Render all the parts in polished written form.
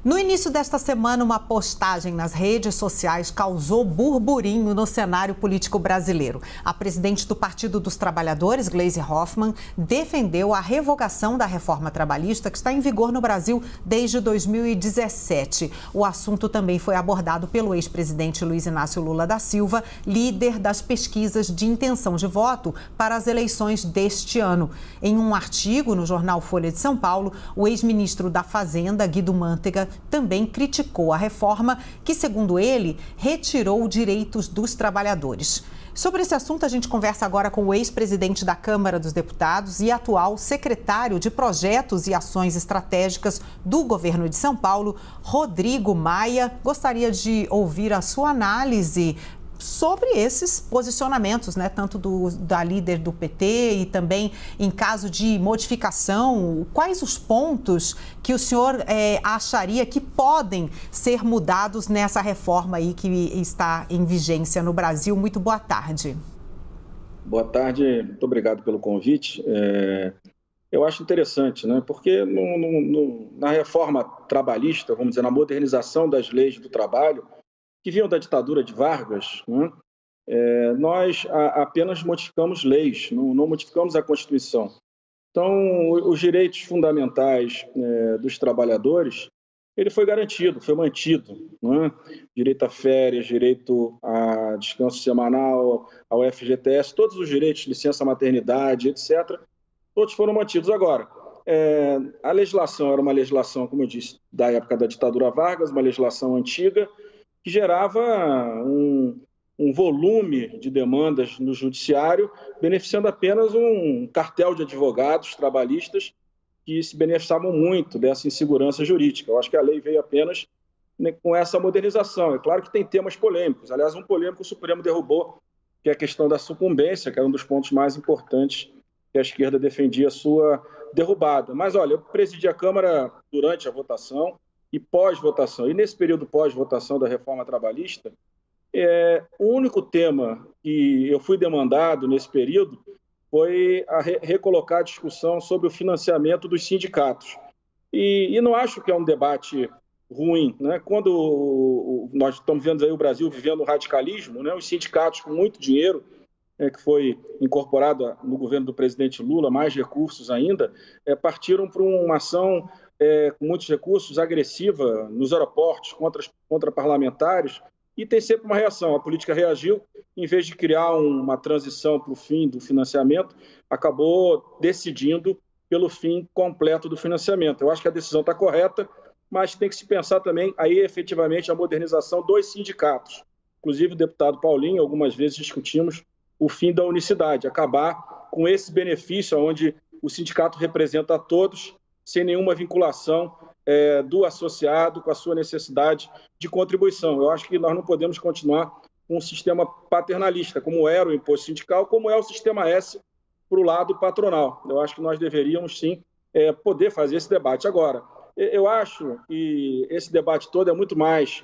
No início desta semana, uma postagem nas redes sociais causou burburinho no cenário político brasileiro. A presidente do Partido dos Trabalhadores, Gleisi Hoffmann, defendeu a revogação da reforma trabalhista que está em vigor no Brasil desde 2017. O assunto também foi abordado pelo ex-presidente Luiz Inácio Lula da Silva, líder das pesquisas de intenção de voto para as eleições deste ano. Em um artigo no jornal Folha de São Paulo, o ex-ministro da Fazenda, Guido Mantega, também criticou a reforma que, segundo ele, retirou direitos dos trabalhadores. Sobre esse assunto, a gente conversa agora com o ex-presidente da Câmara dos Deputados e atual secretário de Projetos e Ações Estratégicas do governo de São Paulo, Rodrigo Maia. Gostaria de ouvir a sua análise sobre esses posicionamentos, né, tanto da líder do PT e também em caso de modificação. Quais os pontos que o senhor acharia que podem ser mudados nessa reforma aí que está em vigência no Brasil? Muito boa tarde. Boa tarde, muito obrigado pelo convite. Eu acho interessante, né, porque na reforma trabalhista, vamos dizer, na modernização das leis do trabalho, que vinham da ditadura de Vargas, né? Nós apenas modificamos leis, não modificamos a Constituição. Então, os direitos fundamentais dos trabalhadores, ele foi garantido, foi mantido, né? Direito a férias, direito a descanso semanal, ao FGTS, todos os direitos, licença maternidade, etc., todos foram mantidos. Agora, a legislação era uma legislação, como eu disse, da época da ditadura Vargas, uma legislação antiga, que gerava um volume de demandas no judiciário, beneficiando apenas um cartel de advogados trabalhistas que se beneficiavam muito dessa insegurança jurídica. Eu acho que a lei veio apenas, né, com essa modernização. É claro que tem temas polêmicos. Aliás, um polêmico o Supremo derrubou, que é a questão da sucumbência, que era um dos pontos mais importantes que a esquerda defendia a sua derrubada. Mas, olha, eu presidi a Câmara durante a votação e pós-votação. E nesse período pós-votação da reforma trabalhista, o único tema que eu fui demandado nesse período foi recolocar a discussão sobre o financiamento dos sindicatos. E não acho que é um debate ruim, né? Quando nós estamos vendo aí o Brasil vivendo um radicalismo, né? Os sindicatos com muito dinheiro, que foi incorporado no governo do presidente Lula, mais recursos ainda, partiram para uma ação com muitos recursos, agressiva nos aeroportos contra parlamentares, e tem sempre uma reação. A política reagiu, em vez de criar uma transição para o fim do financiamento, acabou decidindo pelo fim completo do financiamento. Eu acho que a decisão está correta, mas tem que se pensar também aí efetivamente a modernização dos sindicatos. Inclusive o deputado Paulinho, algumas vezes discutimos o fim da unicidade, acabar com esse benefício onde o sindicato representa a todos, sem nenhuma vinculação do associado com a sua necessidade de contribuição. Eu acho que nós não podemos continuar com um sistema paternalista, como era o imposto sindical, como é o sistema S para o lado patronal. Eu acho que nós deveríamos, sim, poder fazer esse debate. Agora, eu acho que esse debate todo é muito mais,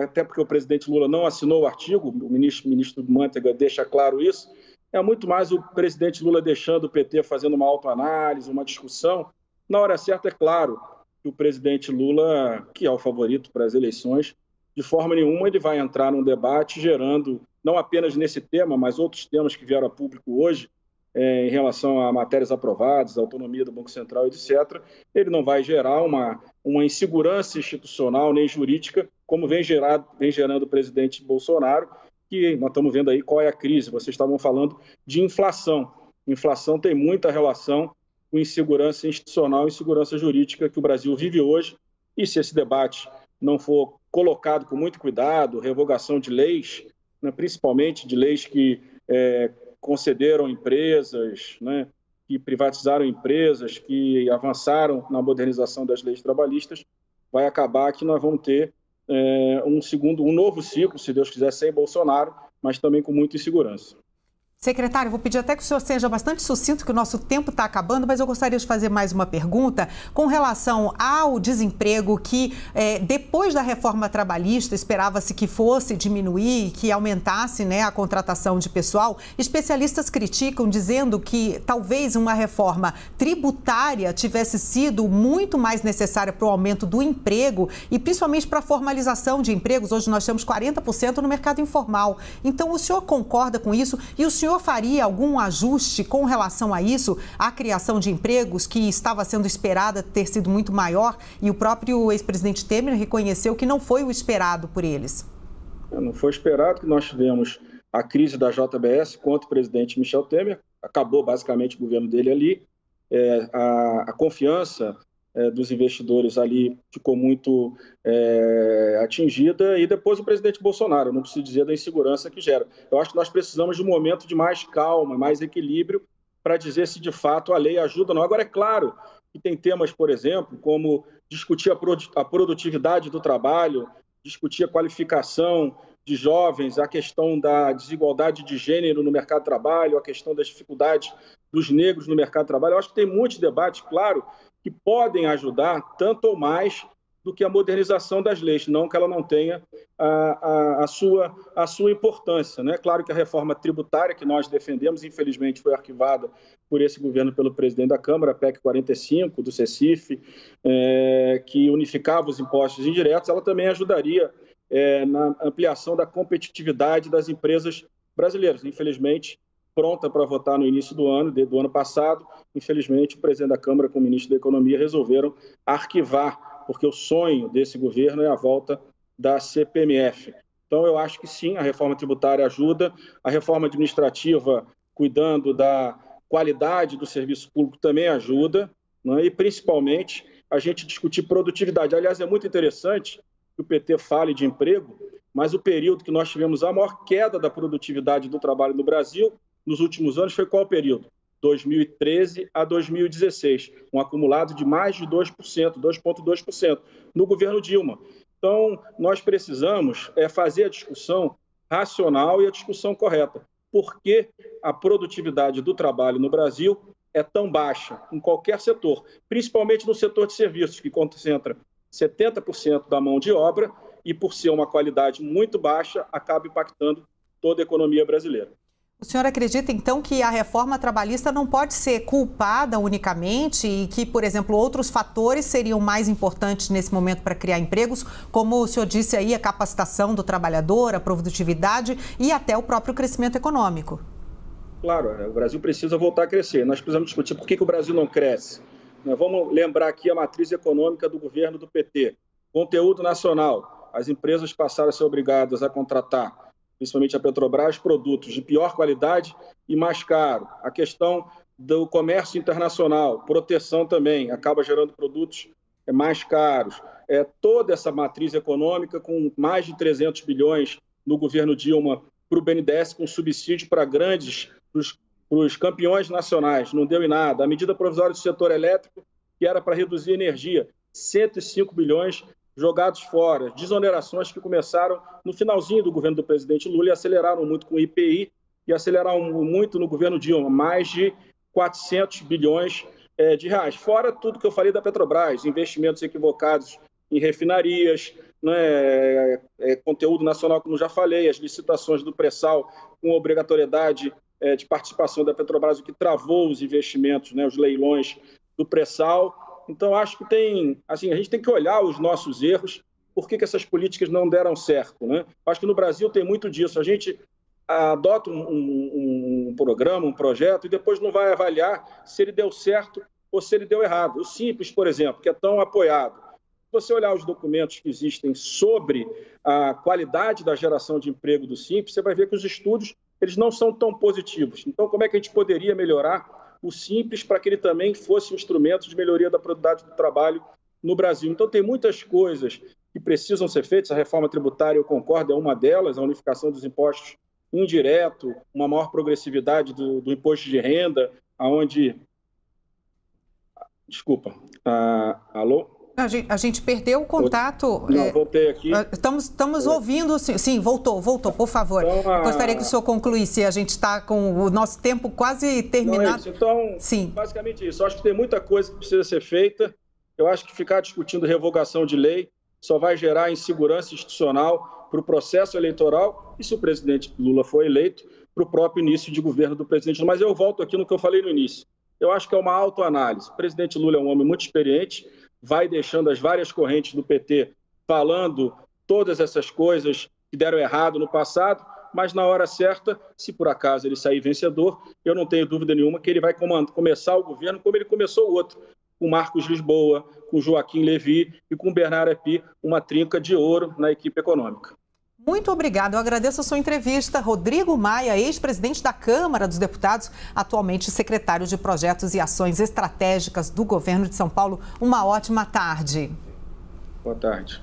até porque o presidente Lula não assinou o artigo, o ministro Mantega deixa claro isso, é muito mais o presidente Lula deixando o PT fazendo uma autoanálise, uma discussão. Na hora certa, é claro que o presidente Lula, que é o favorito para as eleições, de forma nenhuma ele vai entrar num debate gerando, não apenas nesse tema, mas outros temas que vieram a público hoje, em relação a matérias aprovadas, a autonomia do Banco Central, etc., ele não vai gerar uma insegurança institucional nem jurídica, como vem gerando o presidente Bolsonaro, que nós estamos vendo aí qual é a crise. Vocês estavam falando de inflação. Inflação tem muita relação com insegurança institucional e insegurança jurídica que o Brasil vive hoje. E se esse debate não for colocado com muito cuidado, revogação de leis, né, principalmente de leis que concederam empresas, né, que privatizaram empresas, que avançaram na modernização das leis trabalhistas, vai acabar que nós vamos ter um novo ciclo, se Deus quiser, sem Bolsonaro, mas também com muita insegurança. Secretário, vou pedir até que o senhor seja bastante sucinto, que o nosso tempo está acabando, mas eu gostaria de fazer mais uma pergunta com relação ao desemprego que, depois da reforma trabalhista, esperava-se que fosse diminuir, que aumentasse, né, a contratação de pessoal. Especialistas criticam, dizendo que talvez uma reforma tributária tivesse sido muito mais necessária para o aumento do emprego e principalmente para a formalização de empregos. Hoje nós temos 40% no mercado informal. Então, o senhor concorda com isso? E o senhor faria algum ajuste com relação a isso, a criação de empregos que estava sendo esperada ter sido muito maior e o próprio ex-presidente Temer reconheceu que não foi o esperado por eles? Não foi esperado, que nós tivemos a crise da JBS contra o presidente Michel Temer, acabou basicamente o governo dele ali, a confiança dos investidores ali ficou muito atingida, e depois o presidente Bolsonaro, não preciso dizer da insegurança que gera. Eu acho que nós precisamos de um momento de mais calma, mais equilíbrio, para dizer se de fato a lei ajuda ou não. Agora, é claro que tem temas, por exemplo, como discutir a produtividade do trabalho, discutir a qualificação de jovens, a questão da desigualdade de gênero no mercado de trabalho, a questão das dificuldades dos negros no mercado de trabalho. Eu acho que tem muitos debates, claro, que podem ajudar tanto ou mais do que a modernização das leis, não que ela não tenha a sua importância, né? Claro que a reforma tributária que nós defendemos, infelizmente, foi arquivada por esse governo pelo presidente da Câmara, a PEC 45 do CECIF, que unificava os impostos indiretos, ela também ajudaria na ampliação da competitividade das empresas brasileiras. Infelizmente, pronta para votar no início do ano passado, infelizmente, o presidente da Câmara com o ministro da Economia resolveram arquivar, porque o sonho desse governo é a volta da CPMF. Então, eu acho que sim, a reforma tributária ajuda, a reforma administrativa, cuidando da qualidade do serviço público, também ajuda, né? E, principalmente, a gente discutir produtividade. Aliás, é muito interessante que o PT fale de emprego, mas o período que nós tivemos a maior queda da produtividade do trabalho no Brasil nos últimos anos foi qual período? 2013 a 2016, um acumulado de mais de 2%, 2,2%, no governo Dilma. Então, nós precisamos fazer a discussão racional e a discussão correta. Por que a produtividade do trabalho no Brasil é tão baixa em qualquer setor, principalmente no setor de serviços, que concentra 70% da mão de obra e, por ser uma qualidade muito baixa, acaba impactando toda a economia brasileira. O senhor acredita, então, que a reforma trabalhista não pode ser culpada unicamente e que, por exemplo, outros fatores seriam mais importantes nesse momento para criar empregos, como o senhor disse aí, a capacitação do trabalhador, a produtividade e até o próprio crescimento econômico? Claro, o Brasil precisa voltar a crescer. Nós precisamos discutir por que o Brasil não cresce. Vamos lembrar aqui a matriz econômica do governo do PT. Conteúdo nacional. As empresas passaram a ser obrigadas a contratar, principalmente a Petrobras, produtos de pior qualidade e mais caro. A questão do comércio internacional, proteção também, acaba gerando produtos mais caros. Toda essa matriz econômica, com mais de 300 bilhões no governo Dilma para o BNDES, com subsídio para os campeões nacionais, não deu em nada. A medida provisória do setor elétrico, que era para reduzir a energia, 105 bilhões jogados fora, desonerações que começaram no finalzinho do governo do presidente Lula e aceleraram muito com o IPI e aceleraram muito no governo Dilma, mais de 400 bilhões de reais. Fora tudo que eu falei da Petrobras, investimentos equivocados em refinarias, né, conteúdo nacional, como já falei, as licitações do pré-sal com obrigatoriedade de participação da Petrobras, o que travou os investimentos, né, os leilões do pré-sal. Então, acho que a gente tem que olhar os nossos erros, por que essas políticas não deram certo, né? Acho que no Brasil tem muito disso. A gente adota um programa, um projeto, e depois não vai avaliar se ele deu certo ou se ele deu errado. O Simples, por exemplo, que é tão apoiado. Se você olhar os documentos que existem sobre a qualidade da geração de emprego do Simples, você vai ver que os estudos eles não são tão positivos. Então, como é que a gente poderia melhorar o Simples para que ele também fosse um instrumento de melhoria da produtividade do trabalho no Brasil? Então, tem muitas coisas que precisam ser feitas. A reforma tributária, eu concordo, é uma delas, a unificação dos impostos indireto, uma maior progressividade do imposto de renda, onde... Desculpa. Alô? A gente perdeu o contato. Não, voltei aqui. Estamos ouvindo. Sim, voltou, por favor. Então, Gostaria que o senhor concluísse. A gente está com o nosso tempo quase terminado. Então, sim. Basicamente isso. Eu acho que tem muita coisa que precisa ser feita. Eu acho que ficar discutindo revogação de lei só vai gerar insegurança institucional para o processo eleitoral e, se o presidente Lula for eleito, para o próprio início de governo do presidente Lula. Mas eu volto aqui no que eu falei no início. Eu acho que é uma autoanálise. O presidente Lula é um homem muito experiente, vai deixando as várias correntes do PT falando todas essas coisas que deram errado no passado, mas na hora certa, se por acaso ele sair vencedor, eu não tenho dúvida nenhuma que ele vai começar o governo como ele começou o outro, com Marcos Lisboa, com Joaquim Levy e com Bernardo Api, uma trinca de ouro na equipe econômica. Muito obrigada. Eu agradeço a sua entrevista. Rodrigo Maia, ex-presidente da Câmara dos Deputados, atualmente secretário de Projetos e Ações Estratégicas do Governo de São Paulo. Uma ótima tarde. Boa tarde.